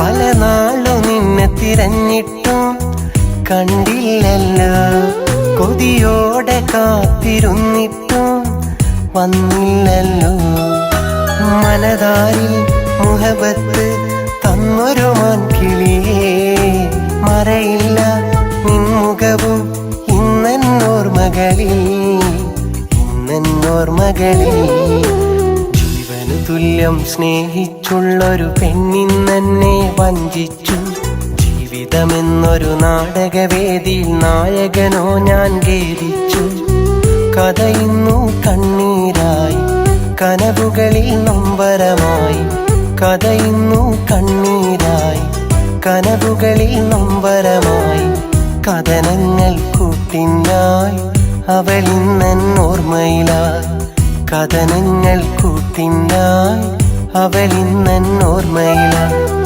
പല നാളും നിന്നെ തിരഞ്ഞിട്ടും കണ്ടില്ലല്ലോ, കൊതിയോടെ കാത്തിരുന്നിട്ടും വന്നില്ലല്ലോ. മനതാരിൽ മുഹബത്ത് തന്നൊരു മാൻകിളിയേ, മറയില്ല നിൻമുഖവും ഇന്നെന്നോർമകളിൽ, ഇന്നെന്നോർമകളിൽ. ജീവനു തുല്യം സ്നേഹിച്ചുള്ളൊരു പെണ്ണിന്നെന്നെ വഞ്ചിച്ചു. ജീവിതമെന്നൊരു നാടകവേദിയിൽ നായകനോ ഞാൻ ഖേദിച്ചു. കഥയിന്നു കണ്ണീരായി, കനവുകളിൽ നൊമ്പരമായി. കഥയിന്നു കണ്ണീരായി, കനവുകളിൽ നൊമ്പരമായി. കഥനങ്ങൾ കൂട്ടിനായി അവളിന്നെന്നോർമ്മയിലായി. കഥനങ്ങൾ കൂട്ടിനായി അവളിന്നെന്നോർമ്മയിലായി.